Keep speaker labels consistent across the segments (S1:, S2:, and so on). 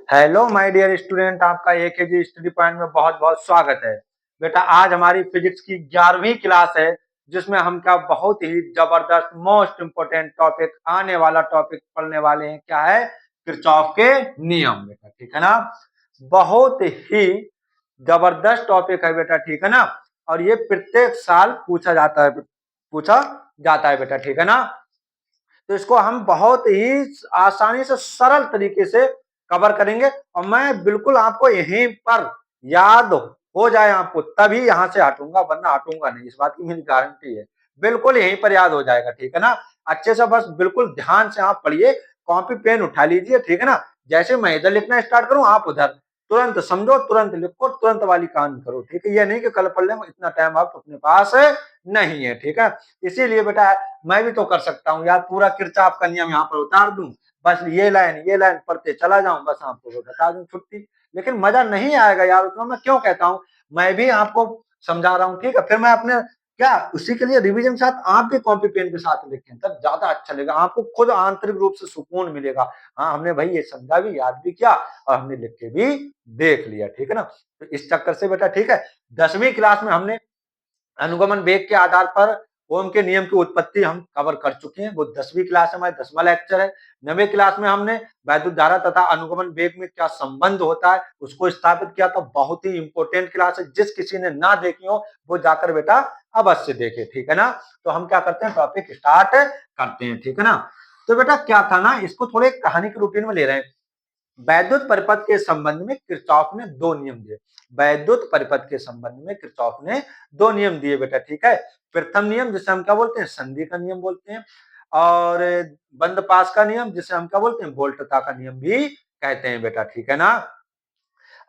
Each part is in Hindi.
S1: हेलो माय डियर स्टूडेंट, आपका एकेजी स्टडी पॉइंट में बहुत बहुत स्वागत है। बेटा आज हमारी फिजिक्स की 11वीं क्लास है, जिसमें हम क्या बहुत ही जबरदस्त मोस्ट इम्पोर्टेंट टॉपिक आने वाला टॉपिक पढ़ने वाले हैं। क्या है? किरचॉफ के नियम। बेटा ठीक है ना, बहुत ही जबरदस्त टॉपिक है बेटा, ठीक है ना। और ये प्रत्येक साल पूछा जाता है बेटा, ठीक है ना। तो इसको हम बहुत ही आसानी से सरल तरीके से कवर करेंगे और मैं बिल्कुल आपको यहीं पर याद हो जाए आपको तभी यहां से हटूंगा, वरना हटूंगा नहीं, इस बात की मेरी गारंटी है। बिल्कुल यहीं पर याद हो जाएगा, ठीक है ना। अच्छे से बस बिल्कुल ध्यान से आप पढ़िए, कॉपी पेन उठा लीजिए, ठीक है ना। जैसे मैं इधर लिखना स्टार्ट करूं आप उधर, तुरंत समझो, तुरंत लिखो, तुरंत वाली काम करो, ठीक है। ये नहीं कि कल पढ़ लेंगे, इतना टाइम आप अपने पास नहीं है, ठीक है। इसीलिए बेटा मैं भी तो कर सकता हूँ यार, पूरा किरचॉफ का नियम यहाँ पर उतार दूं, बस ये लाइन पढ़ते चला जाऊं, बस आपको बता दूं छुट्टी। लेकिन मजा नहीं आएगा यार, उतना मैं क्यों कहता हूँ, मैं भी आपको समझा रहा हूँ, ठीक है। फिर मैं अपने क्या उसी के लिए रिवीजन के साथ आप भी कॉपी पेन के साथ लिखें, तब ज्यादा अच्छा लगेगा आपको, खुद आंतरिक रूप से सुकून मिलेगा। हाँ हमने भाई ये समझा भी, याद भी किया और हमने लिख के भी देख लिया, ठीक है ना। तो इस चक्कर से बेटा ठीक है, 10वीं क्लास में हमने अनुगमन वेग के आधार पर ओम के नियम की उत्पत्ति हम कवर कर चुके हैं, वो 10वीं क्लास है, हमारी 10वां लेक्चर है। 9वीं क्लास में हमने वैद्युत धारा तथा अनुगमन वेग में क्या संबंध होता है उसको स्थापित किया था। बहुत ही इंपॉर्टेंट क्लास है, जिस किसी ने ना देखी हो वो जाकर बेटा अवश्य देखे, ठीक है ना। तो हम क्या करते हैं, टॉपिक स्टार्ट करते हैं, ठीक है ना। तो बेटा क्या था ना, इसको थोड़े कहानी के रूटीन में ले रहे हैं। वैद्युत परिपथ के संबंध में किरचॉफ ने दो नियम दिए। वैद्युत परिपथ के संबंध में किरचॉफ ने दो नियम दिए बेटा, ठीक है। प्रथम नियम जिसे हम क्या बोलते हैं, संधि का नियम बोलते हैं, और बंद पास का नियम जिसे हम क्या बोलते हैं, वोल्टता का नियम भी कहते हैं बेटा, ठीक है ना।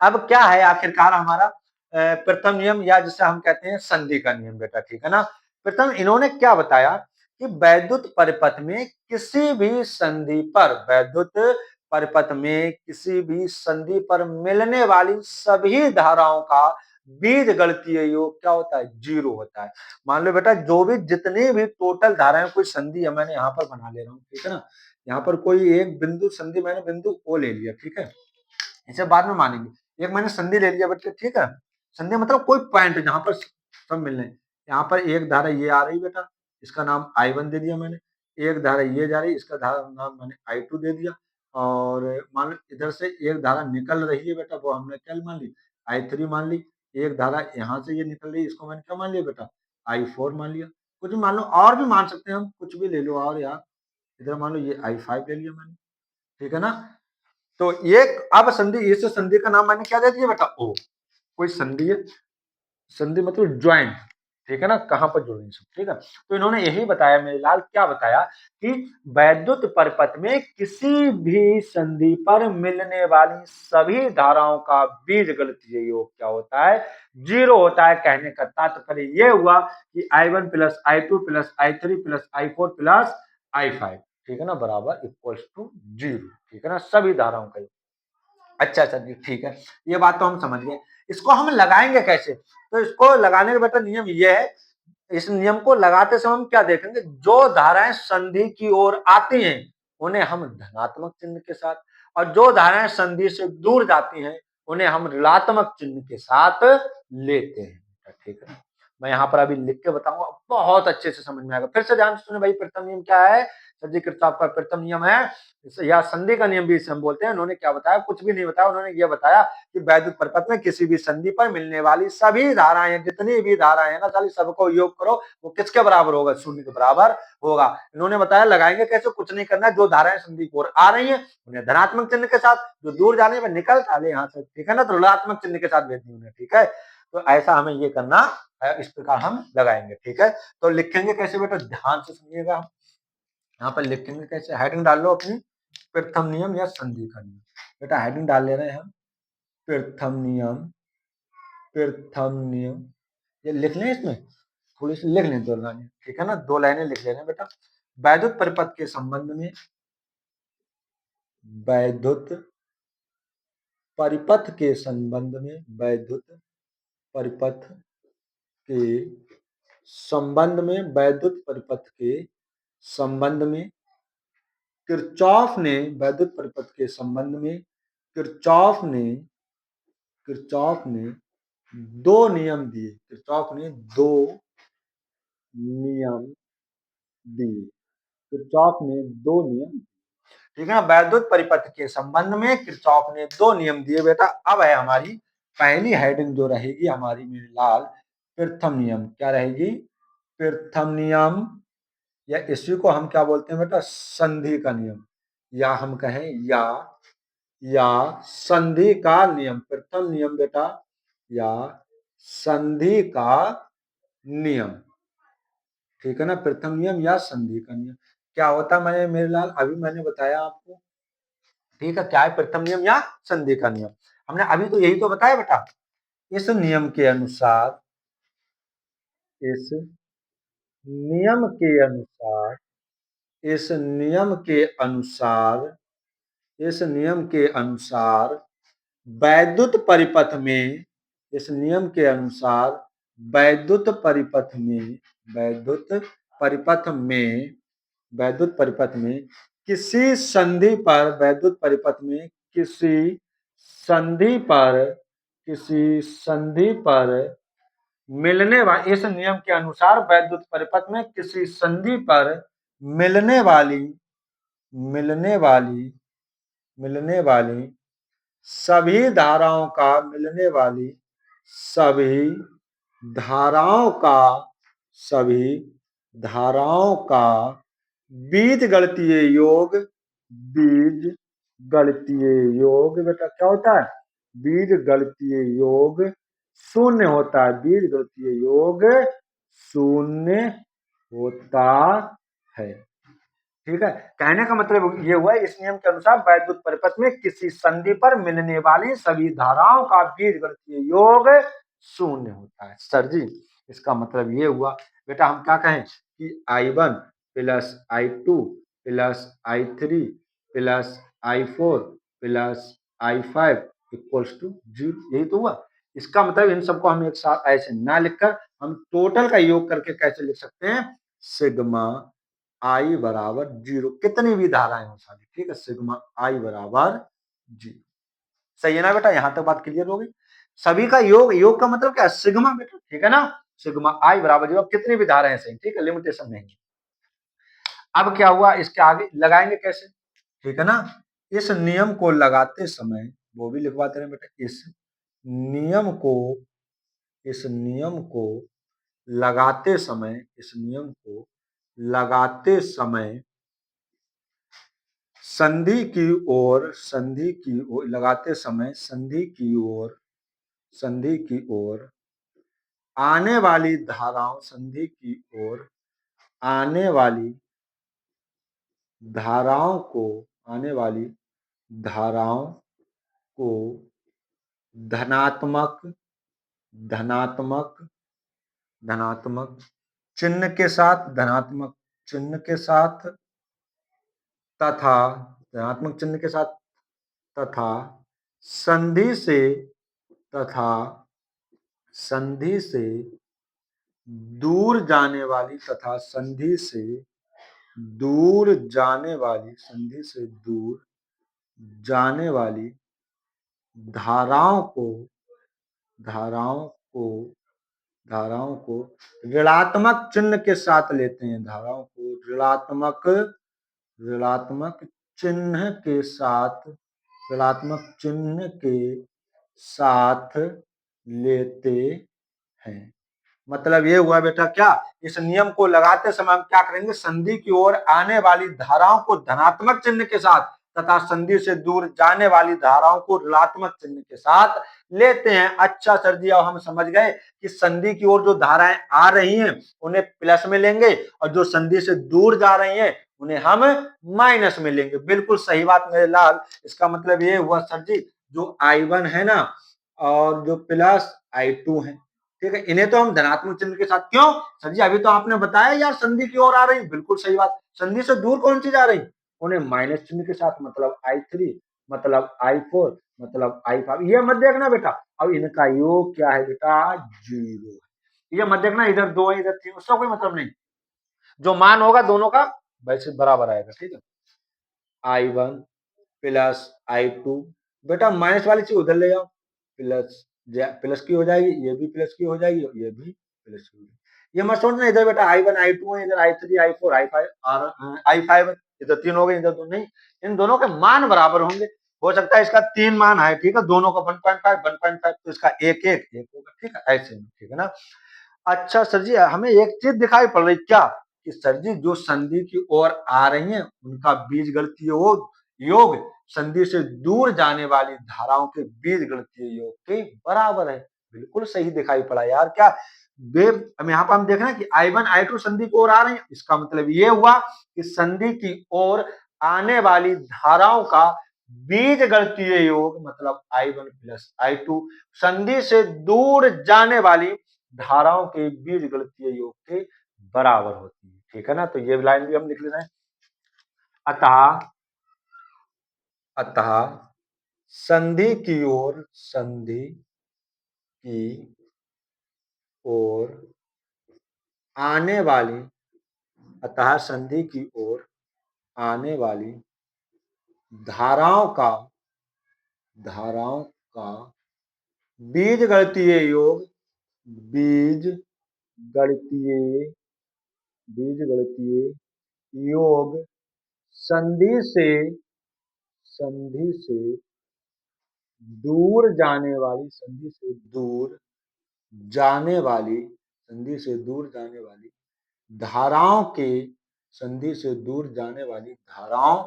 S1: अब क्या है आखिरकार हमारा प्रथम नियम, या जिसे हम कहते हैं संधि का नियम बेटा, ठीक है ना। प्रथम इन्होंने क्या बताया कि वैद्युत परिपथ में किसी भी संधि पर, वैद्युत परिपथ में किसी भी संधि पर मिलने वाली सभी धाराओं का बीज गणितीय योग क्या होता है, जीरो होता है। मान लो बेटा जो भी जितनी भी टोटल धाराएं, कोई संधि है, मैंने यहाँ पर बना ले रहा हूँ, ठीक है ना। यहाँ पर कोई एक बिंदु संधि, मैंने बिंदु ओ ले लिया, ठीक है, इसे बाद में मानेंगे। एक मैंने संधि ले लिया बेटा, ठीक है। संधि मतलब कोई पॉइंट जहां पर सब मिलने, यहाँ पर एक धारा ये आ रही बेटा, इसका नाम I1 दे दिया मैंने। एक धारा ये जा रही, इसका धारा नाम मैंने I2 दे दिया। और मान लो इधर से एक धारा निकल रही है बेटा, वो हमने क्या मान ली, I3 मान ली। एक धारा यहाँ से ये निकल रही है, इसको मैंने क्या मान लिया बेटा, I4 मान लिया। कुछ भी मान लो, और भी मान सकते हैं हम, कुछ भी ले लो। और यार इधर मान लो ये I5 ले लिया मैंने, ठीक है ना। तो ये अब संधि, इस संधि का नाम मैंने क्या दे दिया बेटा, ओ। कोई संधि है, संधि मतलब ज्वाइंट, ठीक है ना, कहां पर जुड़े सब, ठीक है। तो इन्होंने यही बताया मेरे लाल, क्या बताया कि वैद्युत परिपथ में किसी भी संधि पर मिलने वाली सभी धाराओं का बीज गणितीय योग क्या होता है, जीरो होता है। कहने का तात्पर्य ये हुआ कि I1 plus I2 plus I3 plus I4 plus I5, ठीक है ना, बराबर इक्वल्स टू जीरो, ठीक है ना, सभी धाराओं का। अच्छा जी, ठीक है, ये बात तो हम समझ गए। इसको हम लगाएंगे कैसे, तो इसको लगाने का बेटा नियम ये है, इस नियम को लगाते समय हम क्या देखेंगे, जो धाराएं संधि की ओर आती हैं उन्हें हम धनात्मक चिन्ह के साथ, और जो धाराएं संधि से दूर जाती हैं उन्हें हम ऋणात्मक चिन्ह के साथ लेते हैं, ठीक है। मैं यहाँ पर अभी लिख के बताऊंगा, बहुत अच्छे से समझ में आएगा। फिर से ध्यान से सुने भाई, प्रथम नियम क्या है, संधि किरचॉफ का प्रथम नियम है, या संधि का नियम भी इसे हम बोलते हैं। उन्होंने क्या बताया, कुछ भी नहीं बताया, उन्होंने ये बताया कि वैद्युत परिपथ में किसी भी संधि पर मिलने वाली सभी धाराएं, जितनी भी धाराएं है ना साली, सबको योग करो, वो किसके बराबर होगा, शून्य के बराबर होगा। इन्होंने बताया लगाएंगे कैसे, कुछ नहीं करना, जो धाराएं संधि की ओर आ रही है उन्हें धनात्मक चिन्ह के साथ, जो दूर जाने पर निकल डाले यहाँ से, ठीक है ना, तो ऋणात्मक चिन्ह के साथ भेजनी उन्हें, ठीक है। तो ऐसा हमें ये करना है, इस प्रकार हम लगाएंगे, ठीक है। तो लिखेंगे कैसे बेटा, ध्यान से सुनिएगा। यहाँ पर लिखेंगे कैसे, हेडिंग डाल लो अपनी, प्रथम नियम या संधि का नियम। बेटा हेडिंग डाल ले रहे हैं हम, प्रथम नियम, प्रथम नियम, ये लिख लें, इसमें थोड़ी सी लिख लें, दो लाइनें, ठीक है ना, दो लाइनें लिख ले रहे हैं बेटा। वैद्युत परिपथ के संबंध में, वैद्युत परिपथ के संबंध में, वैद्युत परिपथ के संबंध में, वैद्युत परिपथ के संबंध में किरचॉफ ने, वैद्युत परिपथ के संबंध में किरचॉफ ने किरचॉफ ने दो नियम दिए। किरचॉफ ने दो नियम दिए। किरचॉफ ने दो नियम, ठीक है ना। वैद्युत परिपथ के संबंध में किरचॉफ ने दो नियम दिए बेटा। अब है हमारी पहली हेडिंग जो रहेगी हमारी मेरे लाल, प्रथम नियम। क्या रहेगी? प्रथम नियम, या इसी को हम क्या बोलते हैं बेटा? संधि का नियम, या हम कहें या संधि का नियम। प्रथम नियम बेटा, या संधि का नियम, ठीक है ना। प्रथम नियम या संधि का नियम क्या होता है? मैंने मेरे लाल अभी मैंने बताया आपको, ठीक है। क्या है प्रथम नियम या संधि का नियम? हमने अभी तो यही तो बताया बेटा। इस नियम के अनुसार, इस नियम के अनुसार, इस नियम के अनुसार, इस नियम के अनुसार वैद्युत परिपथ में, इस नियम के अनुसार वैद्युत परिपथ में, वैद्युत परिपथ में, वैद्युत परिपथ में किसी संधि पर, वैद्युत परिपथ में किसी संधि पर, किसी संधि पर मिलने वाली, इस नियम के अनुसार वैद्युत परिपथ में किसी संधि पर मिलने वाली, मिलने वाली, मिलने वाली सभी धाराओं का, मिलने वाली सभी धाराओं का, सभी धाराओं का बीजगणितीय योग, बीजगणितीय योग बेटा क्या होता है? बीजगणितीय योग शून्य होता है। बीजगणितीय योग शून्य होता है, ठीक है। कहने का मतलब ये हुआ, इस नियम के अनुसार वैद्युत परिपथ में किसी संधि पर मिलने वाली सभी धाराओं का बीजगणितीय योग शून्य होता है। सर जी इसका मतलब ये हुआ बेटा, हम क्या कहें कि I1 plus I2 plus I3 plus I4 plus I5 equals to 0। यही तो हुआ। इसका मतलब इन सबको हम एक साथ ऐसे ना लिखकर हम टोटल का योग करके कैसे लिख सकते हैं? सिग्मा I बराबर 0, कितनी भी धाराएं हो सारी, ठीक है। सिग्मा I बराबर 0, सही है ना बेटा? यहां तक बात क्लियर हो गई। सभी का योग, योग का मतलब क्या है? सिग्मा बेटा, ठीक है ना। सिग्मा I बराबर 0, कितनी भी धाराएं सही, ठीक है, लिमिटेशन नहीं। अब क्या हुआ, इसके आगे लगाएंगे कैसे, ठीक है ना। इस नियम को लगाते समय, वो भी लिखवाते रहे बेटा, इस नियम को, इस नियम को लगाते समय, इस नियम को लगाते समय संधि की ओर, संधि की ओर लगाते समय, संधि की ओर, संधि की ओर आने वाली धाराओं, संधि की ओर आने वाली धाराओं को, आने वाली धाराओं को धनात्मक, धनात्मक, धनात्मक चिन्ह के साथ, धनात्मक चिन्ह के साथ तथा, धनात्मक चिन्ह के साथ तथा संधि से, तथा संधि से दूर जाने वाली, तथा संधि से दूर जाने वाली, संधि से दूर जाने वाली धाराओं को, धाराओं को, धाराओं को ऋणात्मक चिन्ह के साथ लेते हैं। धाराओं को ऋणात्मक, ऋणात्मक चिन्ह के साथ, ऋणात्मक चिन्ह के साथ लेते हैं। मतलब ये हुआ बेटा क्या, इस नियम को लगाते समय हम क्या करेंगे? संधि की ओर आने वाली धाराओं को धनात्मक चिन्ह के साथ तथा संधि से दूर जाने वाली धाराओं को ऋणात्मक चिन्ह के साथ लेते हैं। अच्छा सर जी, अब हम समझ गए कि संधि की ओर जो धाराएं आ रही हैं उन्हें प्लस में लेंगे और जो संधि से दूर जा रही हैं उन्हें हम माइनस में लेंगे। बिल्कुल सही बात मेरे लाल। इसका मतलब ये हुआ सर जी, जो I1 है ना और जो प्लस I2 है, ठीक है, इन्हें तो हम धनात्मक चिन्ह के साथ, क्यों सर जी? अभी तो आपने बताया यार संधि की ओर आ रही, बिल्कुल सही बात। संधि से दूर कौन सी जा रही? उन्हें माइनस चिन्ह के साथ, मतलब I3, मतलब I4, मतलब I5। ये मत देखना बेटा, अब इनका योग क्या है बेटा? 0। ये मत देखना इधर 2 है इधर 3, उसका कोई मतलब नहीं। जो मान होगा दोनों का वैसे बराबर आएगा, ठीक है। I1 प्लस I2 बेटा माइनस वाली चीज उधर ले जाओ, प्लस प्लस की हो जाएगी, ये भी प्लस की हो जाएगी, ये भी प्लस की हो जाएगी। ये मत सोचना इधर बेटा I1 I2 है, इधर I3 I4 I5 I5 है, इधर 3 हो गए, इधर 2 नहीं। इन दोनों के मान बराबर होंगे। हो सकता है इसका 3 मान है, ठीक है, दोनों का 1.5 1.5, तो इसका एक एक एक होगा, ठीक है, ऐसे में, ठीक है ना। अच्छा सर जी, हमें एक चीज दिखाई पड़ रही क्या, कि सर जी जो संधि की ओर आ रही है उनका बीजगणितीय योग संधि से दूर जाने वाली धाराओं के बीजगणितीय योग के बराबर है। बिल्कुल सही दिखाई पड़ा यार। क्या अब यहाँ पर हम देख रहे हैं कि I1 I2 संधि की ओर आ रही है, इसका मतलब ये हुआ कि संधि की ओर आने वाली धाराओं का बीजगणितीय योग मतलब I1 प्लस I2 संधि से दूर जाने वाली धाराओं के बीजगणितीय योग के बराबर होती है, ठीक है ना। तो ये लाइन भी हम लिख ले रहे हैं। अतः अतः संधि की ओर आने वाली अतः संधि की ओर आने वाली धाराओं का बीजगणितीय योग बीजगणितीय बीजगणितीय योग संधि से दूर जाने वाली संधि से दूर जाने वाली धाराओं के संधि से दूर जाने वाली धाराओं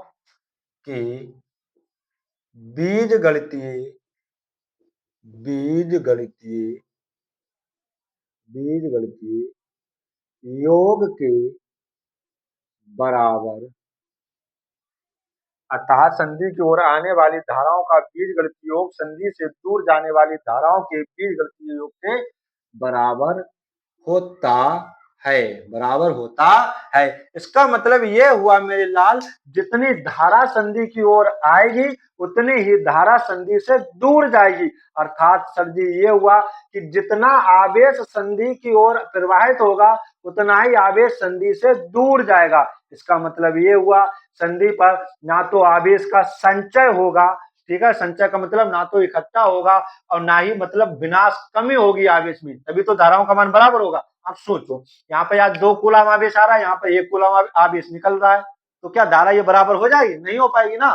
S1: के बीजगणितीय बीजगणितीय बीजगणितीय योग के बराबर। अतः संधि की ओर आने वाली धाराओं का बीजगणितीय योग संधि से दूर जाने वाली धाराओं के बीजगणितीय योग के बराबर होता है बराबर होता है। इसका मतलब ये हुआ मेरे लाल, जितनी धारा संधि की ओर आएगी उतनी ही धारा संधि से दूर जाएगी। अर्थात सर जी ये हुआ कि जितना आवेश संधि की ओर प्रवाहित होगा उतना ही आवेश संधि से दूर जाएगा। इसका मतलब ये हुआ संधि पर ना तो आवेश का संचय होगा, ठीक है, संचय का मतलब ना तो इकट्ठा होगा और ना ही मतलब विनाश कमी होगी आवेश में, तभी तो धाराओं का मान बराबर होगा। आप सोचो यहाँ पे यार 2 कूलम आवेश आ रहा है, यहाँ पे 1 कूलम आवेश निकल रहा है, तो क्या धारा ये बराबर हो जाएगी? नहीं हो पाएगी ना।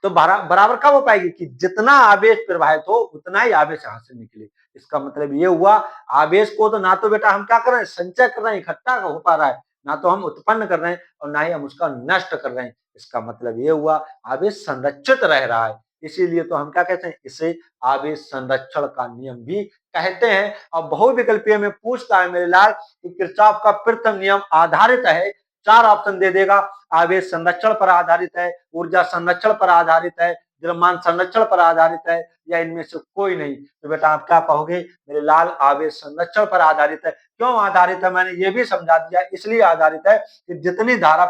S1: तो बराबर कब हो पाएगी कि जितना आवेश प्रवाहित हो उतना ही आवेश यहां से निकले। इसका मतलब ये हुआ आवेश को तो ना तो बेटा हम क्या कर रहे हैं संचय कर रहे हैं, इकट्ठा हो पा रहा है, ना तो हम उत्पन्न कर रहे हैं और ना ही हम उसका नष्ट कर रहे हैं। इसका मतलब ये हुआ आवेश संरक्षित रह रहा है। इसीलिए तो हम क्या कहते हैं, इसे आवेश संरक्षण का नियम भी कहते हैं। और बहुविकल्पीय में पूछता है मेरे लाल कि किरचॉफ का प्रथम नियम आधारित है, 4 ऑप्शन दे देगा। आवेश संरक्षण पर आधारित है, ऊर्जा संरक्षण पर आधारित है, द्रव्यमान संरक्षण पर आधारित है, या इनमें से कोई नहीं। तो बेटा आप क्या कहोगे मेरे लाल, आवेश संरक्षण पर आधारित है। क्यों आधारित है मैंने ये भी समझा दिया, इसलिए आधारित है कि जितनी धारा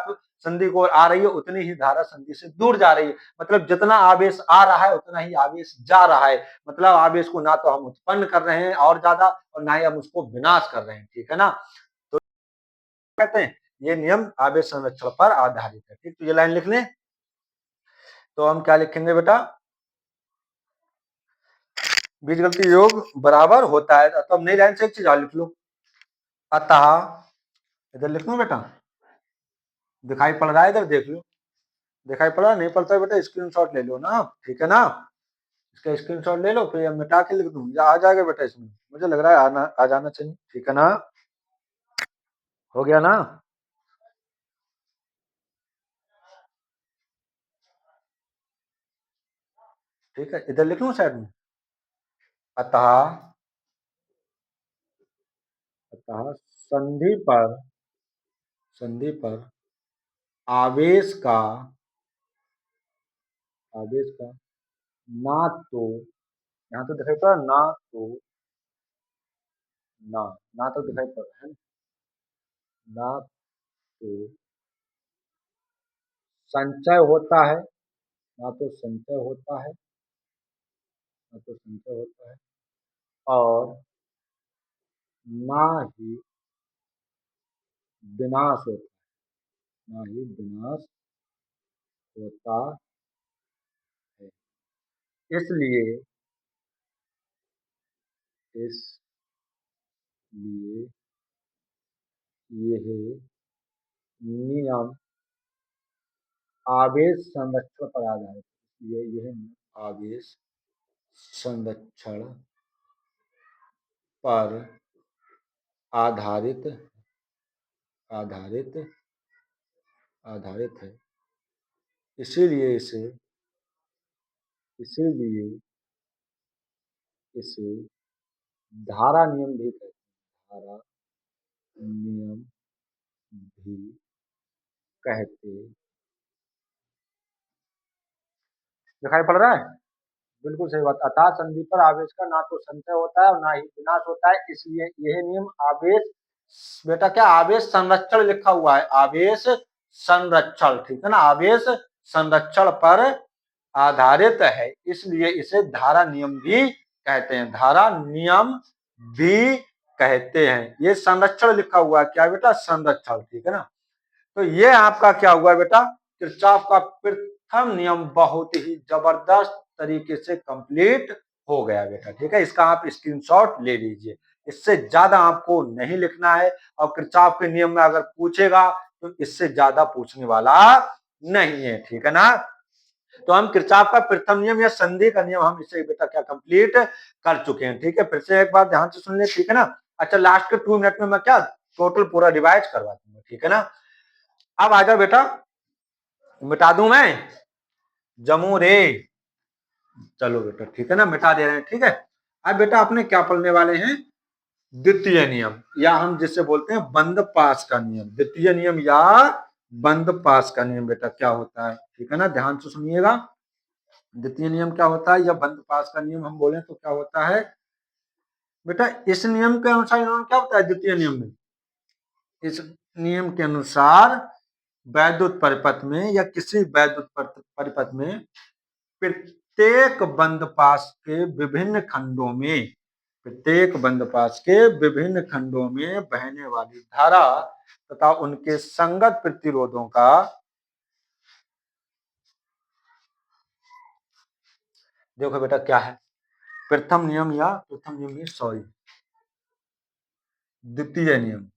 S1: संधि को आ रही है उतनी ही धारा संधि से दूर जा रही है। मतलब जितना आवेश आ रहा है उतना ही आवेश जा रहा है। मतलब आवेश को ना तो हम उत्पन्न कर रहे हैं और ज्यादा और ना ही हम उसको विनाश कर रहे हैं, ठीक है ना। तो कहते हैं ये नियम आवेश संरक्षण पर आधारित है। ठीक, तो ये लाइन लिख लें। तो हम क्या लिखेंगे बेटा, बीजगणितीय योग बराबर होता है। तो अब नई लाइन से एक चीज और लिख लो, अतः, इधर लिख लो बेटा, दिखाई पड़ रहा है इधर देख लो, दिखाई पड़ रहा नहीं पड़ता है बेटा स्क्रीनशॉट ले लो ना, ठीक है ना। इसका स्क्रीनशॉट ले लो, फिर मिटा के लिख दूं, आ जाएगा बेटा इसमें, मुझे लग रहा है आना आ जाना चाहिए, ठीक है ना। हो गया ना। ठीक है, इधर लिख लूं साइड में, अतः अतः संधि पर आवेश का ना तो, यहाँ तो दिखाई पड़ा ना तो, ना ना तो दिखाई पड़ रहा है ना, तो संचय होता है, ना तो संचय होता है, ना तो संचय होता है और ना ही विनाश होता ना ही विनाश होता है। इसलिए इसलिए यह नियम आवेश संरक्षण पर आधारित है। यह आवेश संरक्षण पर आधारित आधारित आधारित है। इसीलिए इसे धारा नियम भी कहते हैं। धारा नियम भी कहते दिखाई पड़ रहा है। बिल्कुल सही बात। अतः संधि पर आवेश का ना तो संचय होता है और ना ही विनाश होता है, इसलिए यह नियम आवेश, बेटा क्या आवेश संरक्षण लिखा हुआ है, आवेश संरक्षण, ठीक है ना, आवेश संरक्षण पर आधारित है, इसलिए इसे धारा नियम भी कहते हैं। धारा नियम भी कहते हैं। ये संरक्षण लिखा हुआ है, क्या बेटा, संरक्षण, ठीक है ना। तो ये आपका क्या हुआ बेटा, किरचॉफ का प्रथम नियम बहुत ही जबरदस्त तरीके से कंप्लीट हो गया बेटा, ठीक है। इसका आप स्क्रीनशॉट ले लीजिए, इससे ज्यादा आपको नहीं लिखना है। और किरचॉफ के नियम में अगर पूछेगा तो इससे ज्यादा पूछने वाला नहीं है, ठीक है ना। तो हम किरचॉफ का प्रथम नियम या संधि का नियम हम इसे बेटा क्या कंप्लीट कर चुके हैं, ठीक है। फिर से एक बार ध्यान से सुन ले, ठीक है ना। अच्छा, लास्ट के 2 मिनट में मैं क्या टोटल पूरा रिवाइज करवा दूंगा, ठीक है ना। अब आ जाओ बेटा, मिटा दूं मैं, जमू रे, चलो बेटा, ठीक है ना, मिटा दे रहे हैं, ठीक है। अब बेटा अपने क्या पढ़ने वाले हैं, द्वितीय नियम, या हम जिसे बोलते हैं बंद पास का नियम। द्वितीय नियम या बंद पास का नियम बेटा क्या होता है, ठीक है ना, ध्यान से सुनिएगा। द्वितीय नियम क्या होता है या बंद पास का नियम हम बोले तो क्या होता है बेटा, इस नियम के अनुसार इन्होंने क्या होता है द्वितीय नियम में, इस नियम के अनुसार वैद्युत परिपथ में या किसी वैद्युत परिपथ में प्रत्येक बंद पास के विभिन्न खंडों में, प्रत्येक बंद पास के विभिन्न खंडों में बहने वाली धारा तथा उनके संगत प्रतिरोधों का, देखो बेटा क्या है, प्रथम नियम या प्रथम नियम सॉरी द्वितीय नियम,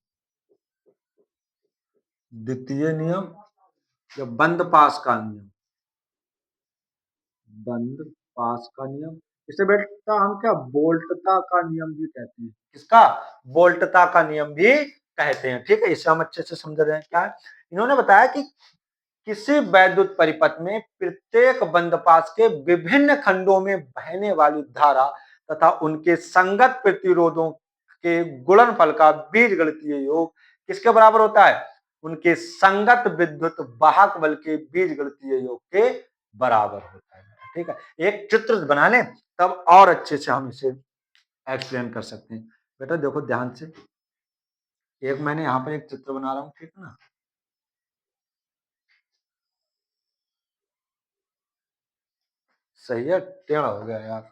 S1: द्वितीय नियम या बंद पास का नियम, बंद पास का नियम, इसे बेटा हम क्या बोल्टता का नियम भी कहते हैं। किसका, बोल्टता का नियम भी कहते हैं, ठीक है। इसे हम अच्छे से समझ रहे हैं। क्या है, इन्होंने बताया कि किसी वैद्युत परिपथ में प्रत्येक बंद पास के विभिन्न खंडों में बहने वाली धारा तथा उनके संगत प्रतिरोधों के गुणनफल का बीजगणितीय योग किसके बराबर होता है, उनके संगत विद्युत वाहक बल के बीजगणितीय योग के बराबर होता है, ठीक है। एक चित्र बना लें तब और अच्छे से हम इसे एक्सप्लेन कर सकते हैं। बेटा देखो ध्यान से, एक मैंने यहाँ पर एक चित्र बना रहा हूँ, ठीक है ना, सही है, टेढ़ा हो गया यार,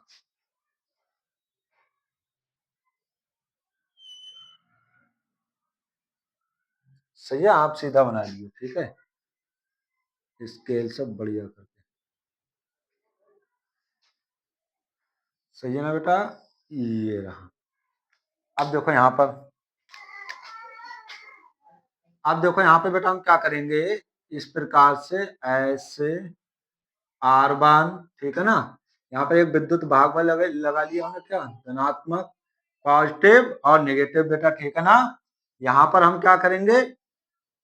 S1: सही है, आप सीधा बना लीजिए, ठीक है, स्केल सब बढ़िया करके, सही है ना बेटा, ये रहा। अब देखो यहाँ पर, अब देखो यहाँ पे बेटा हम क्या करेंगे, इस प्रकार से ऐसे R1, ठीक है ना, यहाँ पर एक विद्युत भाग में लगा लिया हमने, क्या धनात्मक पॉजिटिव और नेगेटिव बेटा, ठीक है ना। यहाँ पर हम क्या करेंगे,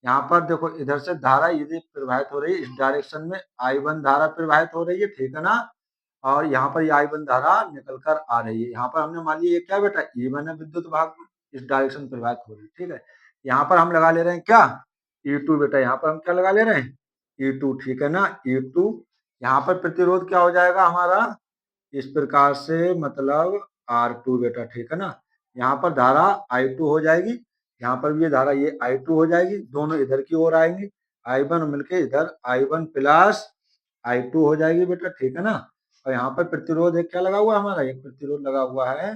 S1: यहाँ पर देखो इधर से धारा यदि प्रवाहित हो रही है, इस डायरेक्शन में I1 धारा प्रवाहित हो रही है, ठीक है ना, और यहाँ पर ये I1 धारा निकल कर आ रही है। यहाँ पर हमने मान लिया ये क्या बेटा E1 है, विद्युत भाग में इस डायरेक्शन प्रवाहित हो रही है, ठीक है। यहाँ पर हम लगा ले रहे हैं क्या E2 बेटा, यहाँ पर हम क्या लगा ले रहे हैं E2, ठीक है ना, E2। यहाँ पर प्रतिरोध क्या हो जाएगा हमारा, इस प्रकार से मतलब R2 बेटा, ठीक है ना। यहाँ पर धारा I2 हो जाएगी, यहाँ पर भी ये धारा ये I2 हो जाएगी, दोनों इधर की ओर आएंगी, I1 मिलके इधर I1 प्लस I2 हो जाएगी बेटा, ठीक है ना। और यहाँ पर प्रतिरोध एक क्या लगा हुआ है हमारा, एक प्रतिरोध लगा हुआ है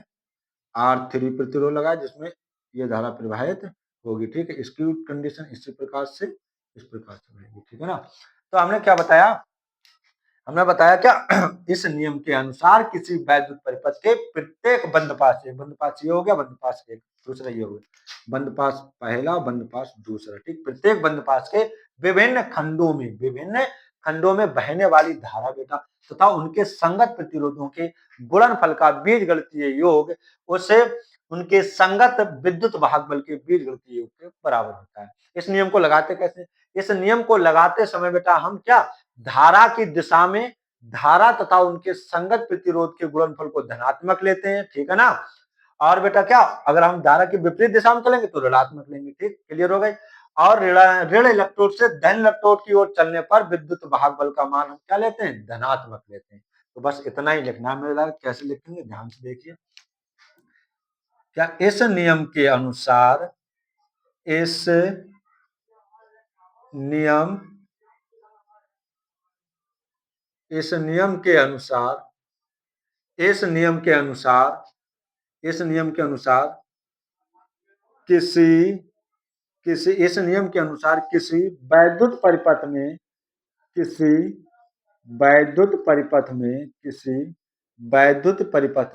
S1: R3 प्रतिरोध लगा है, जिसमें ये धारा प्रवाहित होगी, ठीक है। इसकी कंडीशन इसी प्रकार से इस प्रकार से रहेगी, ठीक है ना। तो हमने क्या बताया, हमने बताया क्या इस नियम के अनुसार किसी वैद्युत परिपथ के प्रत्येक बंद पास ये हो गया, बंद पास एक, दूसरा ये हो गया, बंद पास पहला, बंद पास दूसरा, ठीक। प्रत्येक बंद पास के विभिन्न खंडों में बहने वाली धारा बेटा तथा उनके संगत प्रतिरोधों के गुणनफल का बीजगणितीय योग उसे उनके संगत विद्युत वाहक बल के बीजगणितीय योग के बराबर होता है। इस नियम को लगाते कैसे? इस नियम को लगाते समय बेटा हम क्या धारा की दिशा में धारा तथा उनके संगत प्रतिरोध के गुणनफल को धनात्मक लेते हैं, ठीक है ना। और बेटा क्या अगर हम धारा की विपरीत दिशा में चलेंगे तो ऋणात्मक लेंगे, ठीक, क्लियर हो गई। और ऋण इलेक्ट्रोड से धन इलेक्ट्रोड की ओर चलने पर विद्युत वाहक बल का मान हम क्या लेते हैं? धनात्मक लेते हैं। तो बस इतना ही लिखना है मेरा, कैसे लिखेंगे ध्यान से देखिए। क्या इस नियम के अनुसार इस नियम इस नियम के अनुसार इस नियम के अनुसार इस नियम के अनुसार किसी किसी इस नियम के अनुसार किसी वैद्युत परिपथ में किसी वैद्युत परिपथ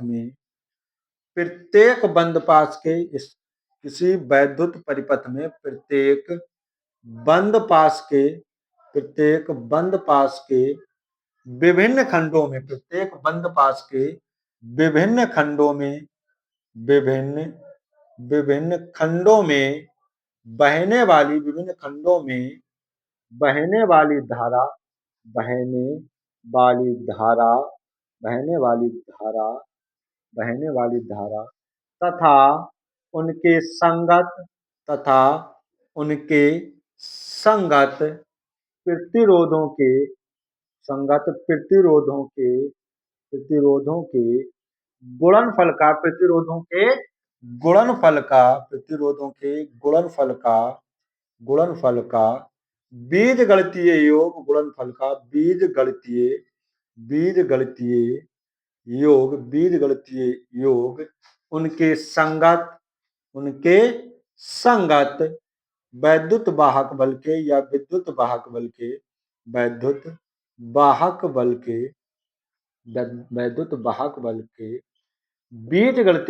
S1: में प्रत्येक बंद पास के इस किसी वैद्युत परिपथ में बंद पास के प्रत्येक बंद पास के विभिन्न खंडों में प्रत्येक बंद पास के विभिन्न खंडों में विभिन्न विभिन्न खंडों में बहने वाली विभिन्न खंडों में बहने वाली धारा बहने वाली धारा बहने वाली धारा बहने वाली धारा तथा उनके संगत तथा उनके संगत प्रतिरोधों के संगत प्रतिरोधों के गुणनफल का गुणनफल का बीजगणितीय योग बीजगणितीय योग उनके संगत वैद्युत वाहक बल के या विद्युत वाहक बल के वैद्युत वाहक बल के बीजगणितीय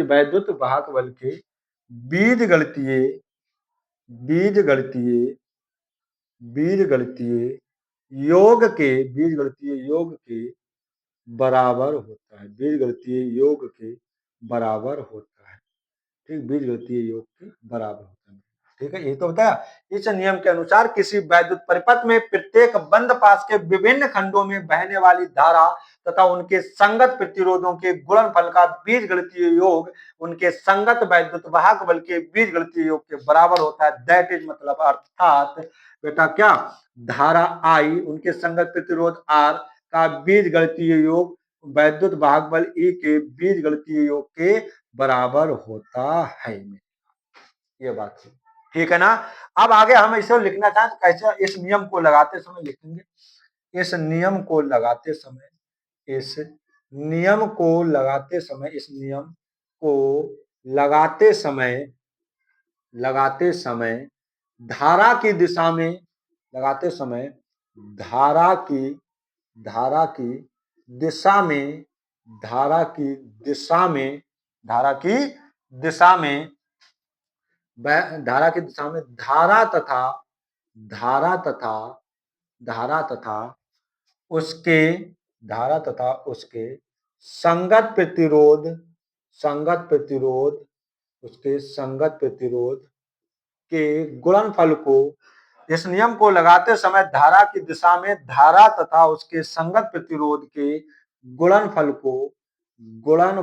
S1: योग के बराबर होता है। बीजगणितीय योग के बराबर होता है, ठीक, बीजगणितीय योग के बराबर होता है, ठीक है। ये तो बताया इस नियम के अनुसार किसी वैद्युत परिपथ में प्रत्येक बंद पास के विभिन्न खंडों में बहने वाली धारा तथा उनके संगत प्रतिरोधों के गुणनफल का बीजगणितीय योग उनके संगत वैद्युत वाहक बल के बीजगणितीय योग के बराबर होता है। दैट इज मतलब अर्थात बेटा क्या धारा आई उनके संगत प्रतिरोध आर का बीजगणितीय योग वैद्युत वाहक बल ई के बीजगणितीय योग के बराबर होता है। ये बात है, ठीक है ना। अब आगे हम इसे लिखना चाहें तो कैसे इस नियम को लगाते समय लिखेंगे? इस नियम को लगाते समय लगाते समय धारा की दिशा में लगाते समय धारा की धारा की दिशा में धारा की दिशा में धारा की दिशा में धारा की दिशा में धारा तथा उसके संगत प्रतिरोध के गुणनफल को इस नियम को लगाते समय धारा की दिशा में धारा तथा उसके संगत प्रतिरोध के गुणनफल को धनात्मक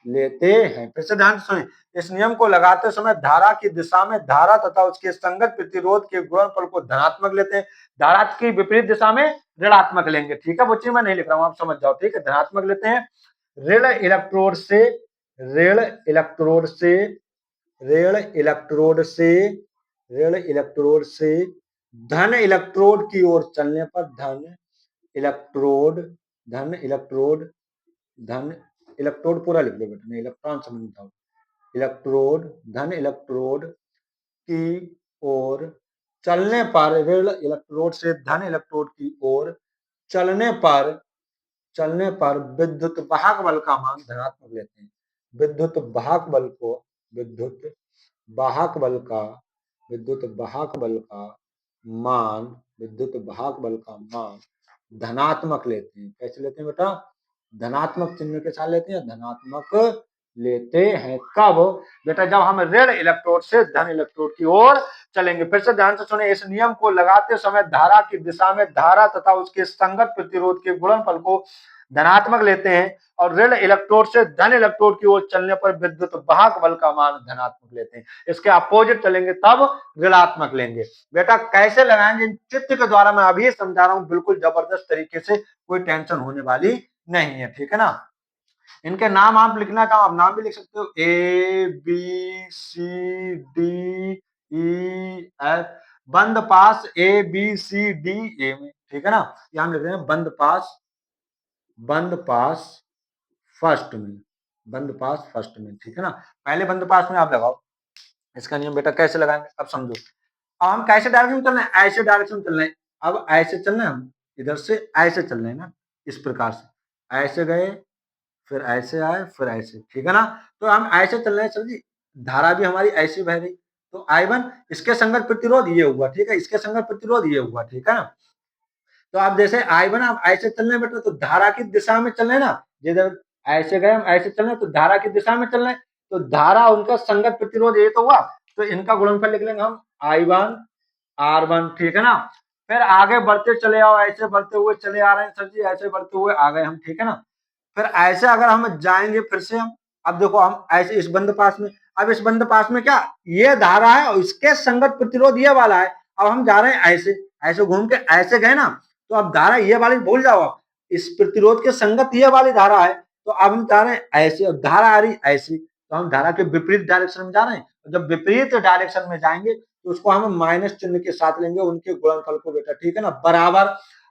S1: लेते हैं। फिर से ध्यान सुनिए, इस नियम को लगाते समय धारा की दिशा में धारा तथा उसके संगत प्रतिरोध के गुणनफल को धनात्मक लेते हैं, धारा की विपरीत दिशा में ऋणात्मक लेंगे, ठीक है बच्चे, मैं नहीं लिख रहा हूं, आप समझ जाओ, ठीक है। धनात्मक लेते हैं। ऋण इलेक्ट्रोड से धन इलेक्ट्रोड की ओर चलने पर धन इलेक्ट्रोड पूरा लिख दो बेटा, नहीं इलेक्ट्रॉन समझता हूं, इलेक्ट्रोड धन इलेक्ट्रोड की ओर चलने पर, ऋण इलेक्ट्रोड से धन इलेक्ट्रोड की ओर चलने पर विद्युत वाहक बल का मान धनात्मक लेते हैं। विद्युत वाहक बल को विद्युत वाहक बल का विद्युत वाहक बल का मान विद्युत वाहक बल का मान धनात्मक लेते हैं। कैसे लेते हैं बेटा? धनात्मक चिन्ह के साथ लेते हैं, धनात्मक लेते हैं। कब? बेटा जब हम ऋण इलेक्ट्रोड से धन इलेक्ट्रोड की ओर चलेंगे। फिर से ध्यान से सुने, इस नियम को लगाते समय धारा की दिशा में धारा तथा उसके संगत प्रतिरोध के गुणनफल को धनात्मक लेते हैं और ऋण इलेक्ट्रोड से धन इलेक्ट्रोड की ओर चलने पर विद्युत वाहक बल का मान धनात्मक लेते हैं। इसके अपोजिट चलेंगे तब ऋणात्मक लेंगे। बेटा कैसे लगाएंगे चित्र के द्वारा मैं अभी समझा रहा हूं, बिल्कुल जबरदस्त तरीके से, कोई टेंशन होने वाली नहीं है। ठीक है ना? इनके नाम आप लिखना चाहो, आप नाम भी लिख सकते हो, A B C D E F, बंद पास ए बी सी डी ए में। ठीक है ना? ये हम लिख रहे हैं बंद पास फर्स्ट में, बंद पास फर्स्ट में। ठीक है ना? पहले बंद पास में आप लगाओ। इसका नियम बेटा कैसे लगाएंगे अब समझो। अब हम कैसे डायरेक्शन में चल रहे हैं? ऐसे डायरेक्शन में चल रहे हैं। अब ऐसे चलना है, हम इधर से ऐसे चल रहे हैं ना, इस प्रकार से ऐसे गए, फिर ऐसे आए, फिर ऐसे। ठीक है ना? तो हम ऐसे चल रहे हैं सर जी, धारा भी हमारी ऐसी बह रही। तो I1 इसके संगत प्रतिरोध ये हुआ। ठीक है? इसके संगत प्रतिरोध ये हुआ। ठीक है ना? तो आप जैसे I1 आप ऐसे चल रहे हैं बेटा, तो धारा की दिशा में चल रहे हैं ना, जिधर ऐसे गए हम ऐसे चल रहे हैं, तो धारा की दिशा में चल रहे हैं, तो धारा उनका संगत प्रतिरोध ये तो हुआ, तो इनका गुणनफल लिख लेंगे हम I1 R1। ठीक है ना? फिर आगे बढ़ते चले आओ, ऐसे बढ़ते हुए चले आ रहे हैं सर जी, ऐसे बढ़ते हुए आ गए हम। ठीक है ना? फिर ऐसे अगर हम जाएंगे फिर से हम, अब देखो हम ऐसे इस बंद पास में, अब इस बंद पास में क्या ये धारा है और इसके संगत प्रतिरोध ये वाला है। अब हम जा रहे हैं ऐसे, ऐसे घूम के ऐसे गए ना, तो अब धारा ये वाली भूल जाओ, आप इस प्रतिरोध के संगत ये वाली धारा है, तो अब हम जा रहे हैं ऐसे, और धारा आ रही ऐसी, तो हम धारा के विपरीत डायरेक्शन में जा रहे हैं। जब विपरीत डायरेक्शन में जाएंगे तो उसको हम माइनस चिन्ह के साथ लेंगे उनके गुणनफल को बेटा। ठीक है ना? बराबर।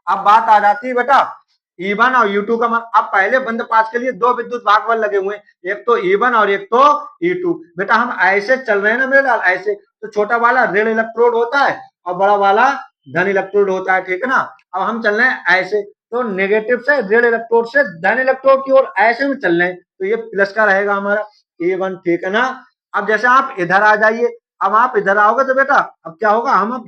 S1: अब बात आ जाती है बेटा E1 और U2 का मान। अब पहले बंद पास के लिए दो विद्युत भाग बल लगे हुए हैं, एक तो E1 और एक तो E2। बेटा हम ऐसे चल रहे हैं ना मेरे लाल, ऐसे, तो छोटा वाला ऋण इलेक्ट्रोड होता है और बड़ा वाला धन इलेक्ट्रोड होता है। ठीक है ना? अब हम चल रहे हैं ऐसे, तो नेगेटिव से ऋण इलेक्ट्रोड से धन इलेक्ट्रोड की ओर ऐसे में चल रहे हैं, तो ये प्लस का रहेगा हमारा E1। ठीक है ना? अब जैसे आप इधर आ जाइए, अब आप इधर आओगे तो बेटा अब क्या होगा, हम अब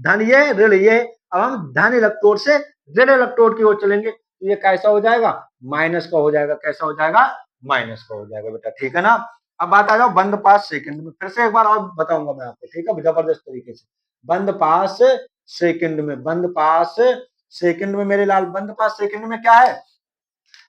S1: धन ये ऋण ये, अब हम धन इलेक्ट्रोड से ऋण इलेक्ट्रोड की ओर चलेंगे, तो ये कैसा हो जाएगा, माइनस का हो जाएगा। कैसा हो जाएगा, माइनस का हो जाएगा बेटा। ठीक है ना? अब बात आ जाओ बंद पास सेकंड में, फिर से एक बार और बताऊंगा मैं आपको। ठीक है? जबरदस्त तरीके से बंद पास सेकंड में, बंद पास सेकंड में मेरे लाल, बंद पास सेकंड में क्या है,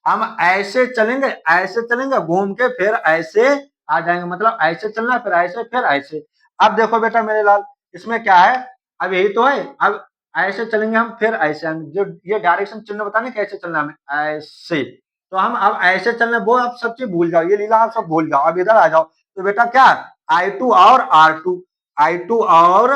S1: हम ऐसे चलेंगे घूम के फिर ऐसे आ जाएंगे, मतलब ऐसे चलना फिर ऐसे फिर ऐसे। अब देखो बेटा मेरे लाल, इसमें क्या है, अब यही तो है, अब ऐसे चलेंगे हम फिर ऐसे आएंगे, जो ये डायरेक्शन चिन्ह बताने कैसे चलना हमें, ऐसे। तो हम अब ऐसे चलना, वो आप सब चीज भूल जाओ, ये लीला आप सब भूल जाओ, अब इधर आ जाओ। तो बेटा क्या I2 और R2, I2 और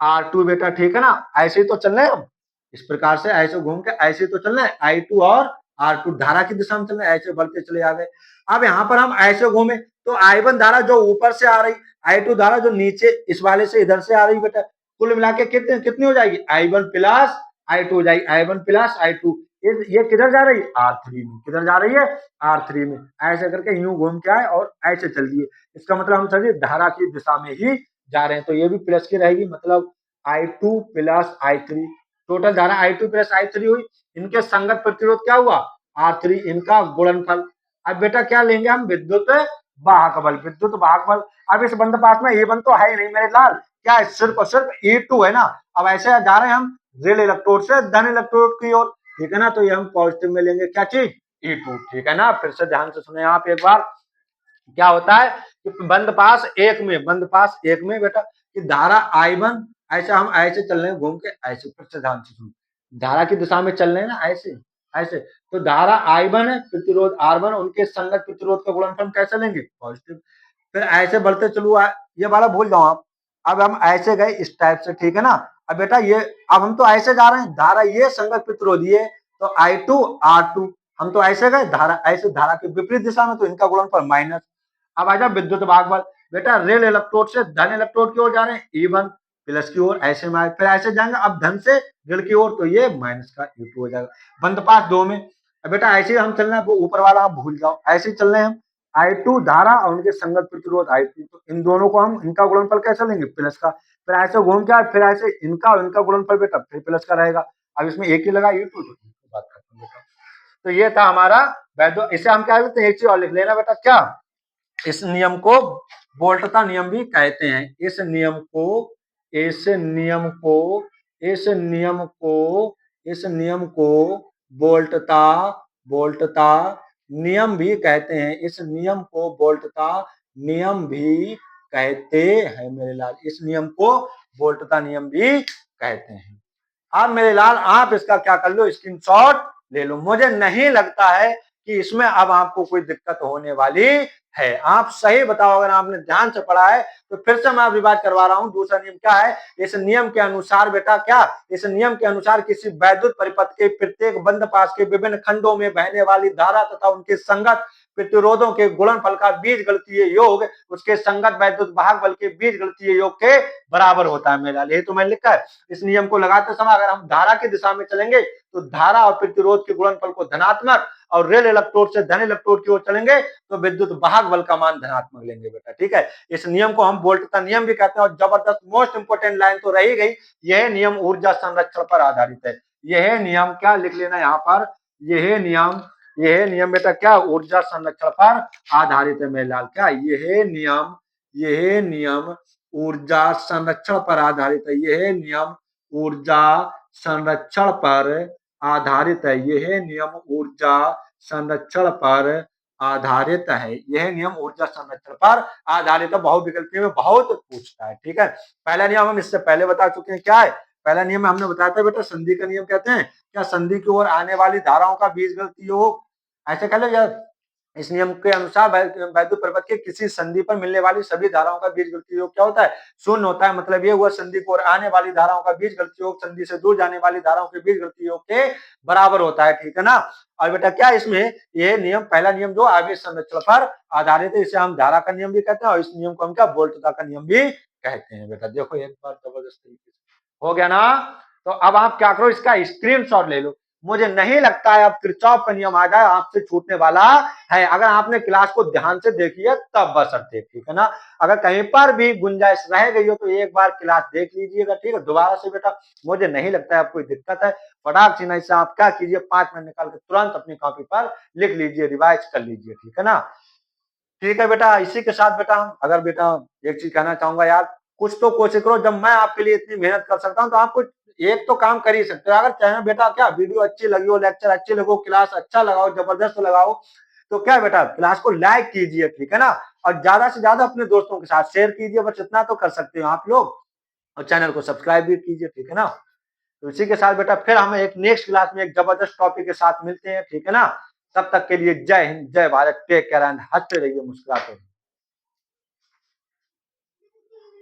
S1: R2 बेटा। ठीक है ना? ऐसे ही तो चल रहे हैं हम, इस प्रकार से ऐसे घूम के ऐसे तो चल रहे हैं, I2 और R2 धारा की दिशा में चल रहे हैं, ऐसे बढ़ते चले आ गए। अब यहाँ पर हम ऐसे घूमे तो I1 धारा जो ऊपर से आ रही, I2 धारा जो नीचे इस वाले से इधर से आ रही बेटा, कुल मिला के कितनी हो जाएगी, I1 प्लस I2 हो जाएगी, I1 प्लस I2। ये किधर जा रही है, R3 में। किधर जा रही है, R3 में। ऐसे करके यूं घूम के आए और ऐसे चल दिए, इसका मतलब हम सभी धारा की दिशा में ही जा रहे हैं, तो ये भी प्लस की रहेगी, मतलब I2 प्लस I3, टोटल धारा I2 प्लस I3 हुई। इनके संगत प्रतिरोध क्या हुआ, R3, इनका गुणनफल। अब बेटा क्या लेंगे हम, विद्युत वाहक बल, विद्युत वाहक बल। अब इस बंद पास में E1 तो है ही नहीं मेरे लाल, क्या है, सिर्फ और सिर्फ E2 है ना। अब ऐसे जा रहे हैं हम ऋण इलेक्ट्रोड से धन इलेक्ट्रोड की ओर। ठीक है ना? तो ये हम पॉजिटिव में लेंगे क्या चीज, E2। ठीक है ना? फिर से ध्यान से सुने आप एक बार, क्या होता है कि बंद पास एक में बेटा कि धारा I1, ऐसे हम ऐसे चल रहे हैं घूम के ऐसे, फिर से ध्यान से सुनो, धारा की दिशा में चल रहे हैं ना ऐसे ऐसे, तो धारा I1 है, प्रतिरोध R1, उनके संगत प्रतिरोध का गुणनफल कैसे लेंगे, पॉजिटिव। फिर ऐसे बढ़ते चलो, ये वाला भूल जाओ आप। अब हम ऐसे गए इस टाइप से। ठीक है ना? अब बेटा ये, अब हम तो ऐसे जा रहे हैं, धारा ये संगत प्रतिरोध ये, तो I2 R2, हम तो ऐसे गए धारा ऐसे, धारा के विपरीत दिशा में, तो इनका गुणनफल माइनस। अब आ जाओ विद्युत भाग बल। बेटा ऋण इलेक्ट्रोड से धन इलेक्ट्रोड की ओर जा रहे हैं, E1 प्लस की ओर, ऐसे में फिर ऐसे जाएंगे, अब धन से ऋण की ओर, तो ये माइनस का E2 हो जाएगा। बंद पास 2 में। अब बेटा ऐसे ही हम चलना है, वो ऊपर वाला आप भूल जाओ, ऐसे ही चल रहे हैं हम। I2 धारा और उनके संगत प्रतिरोध I2, तो इन दोनों को हम, इनका गुणनफल कैसे लेंगे, प्लस का। फिर ऐसे घूम के फिर ऐसे इनका और इनका गुणनफल बेटा फिर प्लस का रहेगा। अब इसमें एक ही लगा E2, तो बात खत्म बेटा। तो ये था हमारा वैद्य। इसे हम क्या कहते हैं, एक चीज और लिख लेना बेटा, क्या, इस नियम को वोल्टता नियम भी कहते हैं। इस नियम को इस नियम को इस नियम को इस नियम को वोल्टता वोल्टता नियम भी कहते हैं। इस नियम को वोल्टता नियम भी कहते हैं मेरे लाल, इस नियम को वोल्टता नियम भी कहते हैं। अब मेरे लाल आप इसका क्या कर लो, स्क्रीनशॉट ले लो। मुझे नहीं लगता है कि इसमें अब आपको कोई दिक्कत होने वाली है। आप सही बताओ, अगर आपने ध्यान से पढ़ा है तो फिर से मैं रिवाइज करवा रहा हूं। दूसरा नियम क्या है, इस नियम के अनुसार बेटा, क्या, इस नियम के अनुसार किसी वैद्युत परिपथ के प्रत्येक बंद पास के विभिन्न खंडों में बहने वाली धारा तथा उनके संगत प्रतिरोधों के गुणनफल का बीजगणितीय योग उसके संगत वैद्युत वाहक बल के बीजगणितीय योग के बराबर होता है मेरा। ये तो मैंने लिखा है। इस नियम को लगाते समय अगर हम धारा की दिशा में चलेंगे तो धारा और प्रतिरोध के गुणनफल को धनात्मक, और ऋण इलेक्ट्रोड से धन इलेक्ट्रोड की ओर चलेंगे तो विद्युत वाहक बल का मान धनात्मक लेंगे बेटा, ठीक है। इस नियम को हम वोल्टता नियम भी कहते हैं। और जबरदस्त मोस्ट इंपोर्टेंट लाइन तो रही गई, यह नियम ऊर्जा संरक्षण पर आधारित है। यह नियम क्या लिख लेना यहाँ पर, यह नियम बेटा क्या, ऊर्जा संरक्षण पर आधारित है मेरे लाल। क्या यह नियम ऊर्जा संरक्षण पर आधारित है। यह नियम ऊर्जा संरक्षण पर आधारित है। यह नियम ऊर्जा संरक्षण पर आधारित है। यह नियम ऊर्जा संरक्षण पर आधारित है। बहुविकल्पी में बहुत पूछता है, ठीक है। पहला नियम हम इससे पहले बता चुके हैं, क्या है पहला नियम, हमने बताया था बेटा संधि का नियम कहते हैं। क्या, संधि की ओर आने वाली धाराओं का बीजगणितीय योग, ऐसे कह लो यार। इस नियम के अनुसार वैद्युत परिपथ के किसी संधि पर मिलने वाली सभी धाराओं का बीजगणितीय योग क्या होता है, शून्य होता है। मतलब ये हुआ संधि की ओर आने वाली धाराओं का बीजगणितीय योग संधि से दूर जाने वाली धाराओं के बीजगणितीय योग के बराबर होता है, ठीक है ना। और बेटा क्या, इसमें ये नियम, पहला नियम जो आवेश संरक्षण पर आधारित है, इसे हम धारा का नियम भी कहते हैं। और इस नियम को हम क्या, वोल्टता का नियम भी कहते हैं बेटा। देखो एक बार जबरदस्त तरीके से हो गया ना। तो अब आप क्या करो, इसका स्क्रीनशॉट ले लो। मुझे नहीं लगता है अब किरचॉफ का नियम आ जाए आपसे छूटने वाला है। अगर आपने क्लास को ध्यान से देखी है तब बशर्ते, ठीक है ना। अगर कहीं पर भी गुंजाइश रह गई हो तो एक बार क्लास देख लीजिएगा, ठीक है, दोबारा से बेटा। मुझे नहीं लगता है आपको कोई दिक्कत है। फटाक से नहीं से आप क्या कीजिए, 5 मिनट निकाल के तुरंत अपनी कॉपी पर लिख लीजिए, रिवाइज कर लीजिए, ठीक है ना। ठीक है बेटा, इसी के साथ बेटा, अगर बेटा एक चीज कहना चाहूंगा यार, कुछ तो कोशिश करो। जब मैं आपके लिए इतनी मेहनत कर सकता हूँ तो आपको एक तो काम कर ही सकते हो। अगर चाहे बेटा क्या, वीडियो अच्छी लगी हो, लेक्चर अच्छी लगे, क्लास अच्छा लगाओ, जबरदस्त लगाओ, तो क्या बेटा, क्लास को लाइक कीजिए, ठीक है ना। और ज्यादा से ज्यादा अपने दोस्तों के साथ शेयर कीजिए, बस इतना तो कर सकते हो आप लोग। और चैनल को सब्सक्राइब भी कीजिए, ठीक है ना। तो इसी के साथ बेटा फिर हम एक नेक्स्ट क्लास में एक जबरदस्त टॉपिक के साथ मिलते हैं, ठीक है ना। तब तक के लिए जय हिंद, जय भारत, टेक केयर एंड हंसते रहिए, मुस्कुराते रहिए।